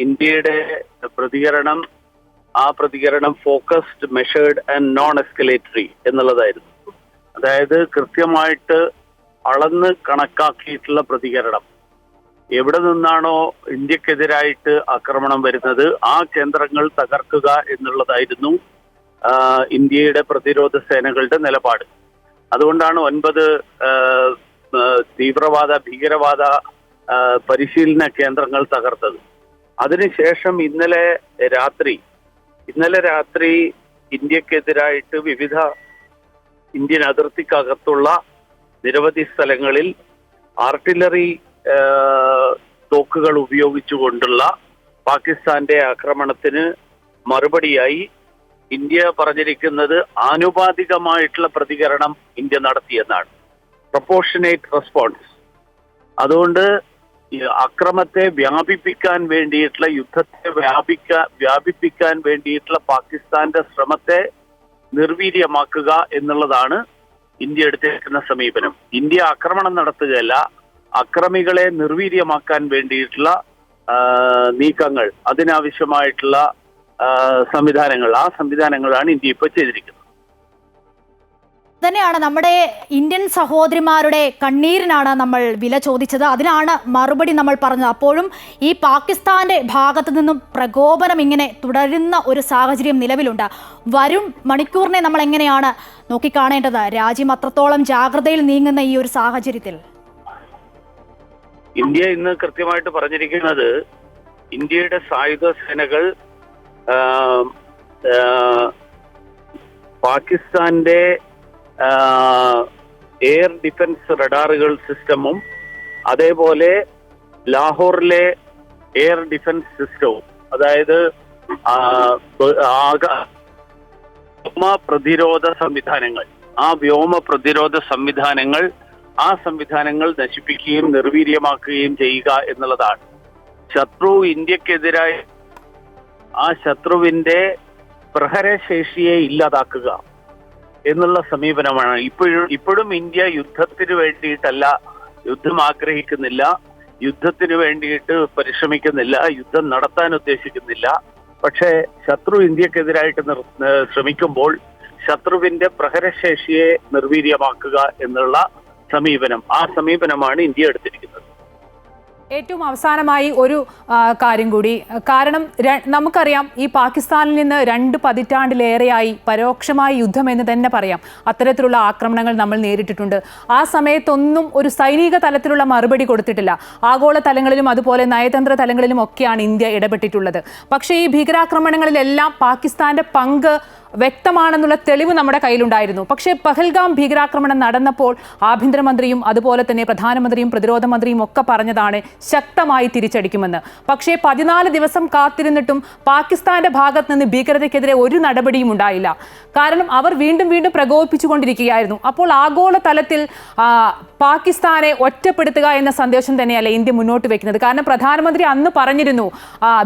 ഇന്ത്യയുടെ പ്രതികരണം ആ പ്രതികരണം focused, measured and non escalatory എന്നുള്ളതായിരുന്നു. അതായത് കൃത്യമായിട്ട് അളന്ന് കണക്കാക്കിയിട്ടുള്ള പ്രതികരണം. എവിടെ നിന്നാണോ ഇന്ത്യക്കെതിരായിട്ട് ആക്രമണം വരുന്നത് ആ കേന്ദ്രങ്ങൾ തകർക്കുക എന്നുള്ളതായിരുന്നു ഇന്ത്യയുടെ പ്രതിരോധ സേനകളുടെ നിലപാട്. അതുകൊണ്ടാണ് 9 ഭീകരവാദ പരിശീലന കേന്ദ്രങ്ങൾ തകർത്തത്. അതിനുശേഷം ഇന്നലെ രാത്രി ഇന്ത്യക്കെതിരായിട്ട് വിവിധ ഇന്ത്യൻ അതിർത്തിക്കകത്തുള്ള നിരവധി സ്ഥലങ്ങളിൽ ആർട്ടിലറി തോക്കുകൾ ഉപയോഗിച്ചുകൊണ്ടുള്ള പാകിസ്ഥാന്റെ ആക്രമണത്തിന് മറുപടിയായി ഇന്ത്യ പറഞ്ഞിരിക്കുന്നത് ആനുപാതികമായിട്ടുള്ള പ്രതികരണം ഇന്ത്യ നടത്തിയെന്നാണ്, പ്രൊപ്പോർഷനേറ്റ് റെസ്പോൺസ്. അതുകൊണ്ട് അക്രമത്തെ വ്യാപിപ്പിക്കാൻ വേണ്ടിയിട്ടുള്ള, യുദ്ധത്തെ വ്യാപിപ്പിക്കാൻ വേണ്ടിയിട്ടുള്ള പാകിസ്ഥാന്റെ ശ്രമത്തെ നിർവീര്യമാക്കുക എന്നുള്ളതാണ് ഇന്ത്യ എടുത്തിരിക്കുന്ന സമീപനം. ഇന്ത്യ ആക്രമണം നടത്തുകയല്ല, അക്രമികളെ നിർവീര്യമാക്കാൻ വേണ്ടിയിട്ടുള്ള നീക്കങ്ങൾ, അതിനാവശ്യമായിട്ടുള്ള സംവിധാനങ്ങൾ, ആ സംവിധാനങ്ങളാണ് ഇന്ത്യ ഇപ്പോൾ ചെയ്തിരിക്കുന്നത്. തന്നെയാണ് നമ്മുടെ ഇന്ത്യൻ സഹോദരിമാരുടെ കണ്ണീരിനാണ് നമ്മൾ വില ചോദിച്ചത്. അതിനാണ് മറുപടി നമ്മൾ പറഞ്ഞത്. അപ്പോഴും ഈ പാകിസ്ഥാന്റെ ഭാഗത്തു നിന്നും പ്രകോപനം ഇങ്ങനെ തുടരുന്ന ഒരു സാഹചര്യം നിലവിലുണ്ട്. വരും മണിക്കൂറിനെ നമ്മൾ എങ്ങനെയാണ് നോക്കിക്കാണേണ്ടത്? രാജ്യം അത്രത്തോളം ജാഗ്രതയിൽ നീങ്ങുന്ന ഈ ഒരു സാഹചര്യത്തിൽ ഇന്ത്യ ഇന്ന് കൃത്യമായിട്ട് പറഞ്ഞിരിക്കുന്നത്, ഇന്ത്യയുടെ സായുധ സേനകൾ പാകിസ്ഥാന്റെ എയർ ഡിഫൻസ് റഡാറുകൾ സിസ്റ്റമും അതേപോലെ ലാഹോറിലെ എയർ ഡിഫൻസ് സിസ്റ്റവും, അതായത് വ്യോമ പ്രതിരോധ സംവിധാനങ്ങൾ, ആ സംവിധാനങ്ങൾ നശിപ്പിക്കുകയും നിർവീര്യമാക്കുകയും ചെയ്യുക എന്നുള്ളതാണ്. ശത്രു ഇന്ത്യക്കെതിരായി ആ ശത്രുവിന്റെ പ്രഹരശേഷിയെ ഇല്ലാതാക്കുക എന്നുള്ള സമീപനമാണ്. ഇപ്പോഴും ഇന്ത്യ യുദ്ധത്തിന് വേണ്ടിയിട്ടല്ല, യുദ്ധം ആഗ്രഹിക്കുന്നില്ല, യുദ്ധത്തിന് വേണ്ടിയിട്ട് പരിശ്രമിക്കുന്നില്ല, യുദ്ധം നടത്താൻ ഉദ്ദേശിക്കുന്നില്ല. പക്ഷേ ശത്രു ഇന്ത്യക്കെതിരായിട്ട് ശ്രമിക്കുമ്പോൾ ശത്രുവിന്റെ പ്രഹരശേഷിയെ നിർവീര്യമാക്കുക എന്നുള്ള ആ സമീപനമാണ് ഇന്ത്യ എടുത്തിരിക്കുന്നത്. ഏറ്റവും അവസാനമായി ഒരു കാര്യം കൂടി, കാരണം നമുക്കറിയാം ഈ പാകിസ്ഥാനിൽ നിന്ന് 2 പതിറ്റാണ്ടിലേറെയായി പരോക്ഷമായി യുദ്ധം എന്ന് തന്നെ പറയാം, അത്തരത്തിലുള്ള ആക്രമണങ്ങൾ നമ്മൾ നേരിട്ടിട്ടുണ്ട്. ആ സമയത്തൊന്നും ഒരു സൈനിക തലത്തിലുള്ള മറുപടി കൊടുത്തിട്ടില്ല. ആഗോള തലങ്ങളിലും അതുപോലെ നയതന്ത്ര തലങ്ങളിലും ഒക്കെയാണ് ഇന്ത്യ ഇടപെട്ടിട്ടുള്ളത്. പക്ഷേ ഈ ഭീകരാക്രമണങ്ങളിലെല്ലാം പാകിസ്ഥാന്റെ പങ്ക് വ്യക്തമാണെന്നുള്ള തെളിവ് നമ്മുടെ കയ്യിലുണ്ടായിരുന്നു. പക്ഷേ പഹൽഗാം ഭീകരാക്രമണം നടന്നപ്പോൾ ആഭ്യന്തരമന്ത്രിയും അതുപോലെ തന്നെ പ്രധാനമന്ത്രിയും പ്രതിരോധ മന്ത്രിയും ഒക്കെ പറഞ്ഞതാണ് ശക്തമായി തിരിച്ചടിക്കുമെന്ന്. പക്ഷേ 14 ദിവസം കാത്തിരുന്നിട്ടും പാകിസ്ഥാന്റെ ഭാഗത്ത് നിന്ന് ഭീകരതയ്ക്കെതിരെ ഒരു നടപടിയും ഉണ്ടായില്ല. കാരണം അവർ വീണ്ടും പ്രകോപിപ്പിച്ചുകൊണ്ടിരിക്കുകയായിരുന്നു. അപ്പോൾ ആഗോള തലത്തിൽ പാകിസ്ഥാനെ ഒറ്റപ്പെടുത്തുക എന്ന സന്ദേശം തന്നെയല്ല ഇന്ത്യ മുന്നോട്ട് വെക്കുന്നത്. കാരണം പ്രധാനമന്ത്രി അന്ന് പറഞ്ഞിരുന്നു,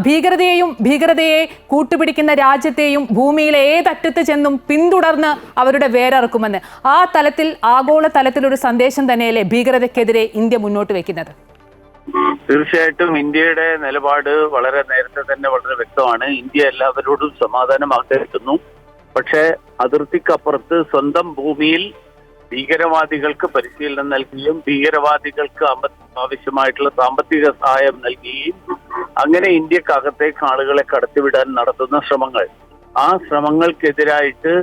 ഭീകരതയെ കൂട്ടുപിടിക്കുന്ന രാജ്യത്തെയും ഭൂമിയിലെ ഏതറ്റത്ത് ചെന്നും പിന്തുടർന്ന് അവരുടെ വേരറക്കുമെന്ന്. ആ തലത്തിൽ, ആഗോള തലത്തിലൊരു സന്ദേശം തന്നെയല്ലേ ഭീകരതയ്ക്കെതിരെ ഇന്ത്യ മുന്നോട്ട് വെക്കുന്നത്? തീർച്ചയായിട്ടും ഇന്ത്യയുടെ നിലപാട് വളരെ നേരത്തെ തന്നെ വളരെ വ്യക്തമാണ്. ഇന്ത്യ എല്ലാവരോടും സമാധാനം ആഗ്രഹിക്കുന്നു. പക്ഷേ അതിർത്തിക്കപ്പുറത്ത് സ്വന്തം ഭൂമിയിൽ ഭീകരവാദികൾക്ക് പരിശീലനം നൽകുകയും ഭീകരവാദികൾക്ക് ആവശ്യമായിട്ടുള്ള സാമ്പത്തിക സഹായം നൽകുകയും അങ്ങനെ ഇന്ത്യക്കകത്തേക്ക് ആളുകളെ കടത്തിവിടാൻ നടത്തുന്ന ആ ശ്രമങ്ങൾക്കെതിരായിട്ട്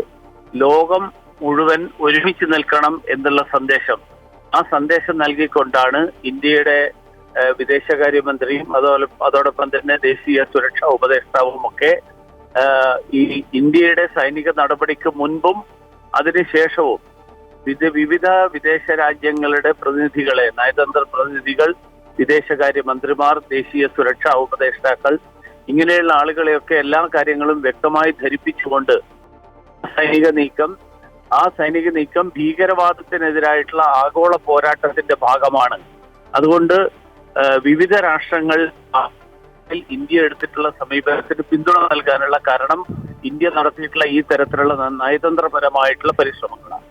ലോകം മുഴുവൻ ഒരുമിച്ച് നിൽക്കണം എന്നുള്ള ആ സന്ദേശം നൽകിക്കൊണ്ടാണ് ഇന്ത്യയുടെ വിദേശകാര്യമന്ത്രിയും അതോടൊപ്പം തന്നെ ദേശീയ സുരക്ഷാ ഉപദേഷ്ടാവും ഒക്കെ ഈ ഇന്ത്യയുടെ സൈനിക നടപടിക്ക് മുൻപും അതിനുശേഷവും വിവിധ വിദേശ രാജ്യങ്ങളുടെ പ്രതിനിധികളെ, നയതന്ത്ര പ്രതിനിധികൾ, വിദേശകാര്യ മന്ത്രിമാർ, ദേശീയ സുരക്ഷാ ഉപദേഷ്ടാക്കൾ, ഇങ്ങനെയുള്ള ആളുകളെയൊക്കെ എല്ലാ കാര്യങ്ങളും വ്യക്തമായി ധരിപ്പിച്ചുകൊണ്ട് ആ സൈനിക നീക്കം ഭീകരവാദത്തിനെതിരായിട്ടുള്ള ആഗോള പോരാട്ടത്തിന്റെ ഭാഗമാണ്. അതുകൊണ്ട് വിവിധ രാഷ്ട്രങ്ങൾ ഇന്ത്യ എടുത്തിട്ടുള്ള സമീപനത്തിന് പിന്തുണ നൽകാനുള്ള കാരണം ഇന്ത്യ നടത്തിയിട്ടുള്ള ഈ തരത്തിലുള്ള നയതന്ത്രപരമായിട്ടുള്ള പരിശ്രമങ്ങളാണ്.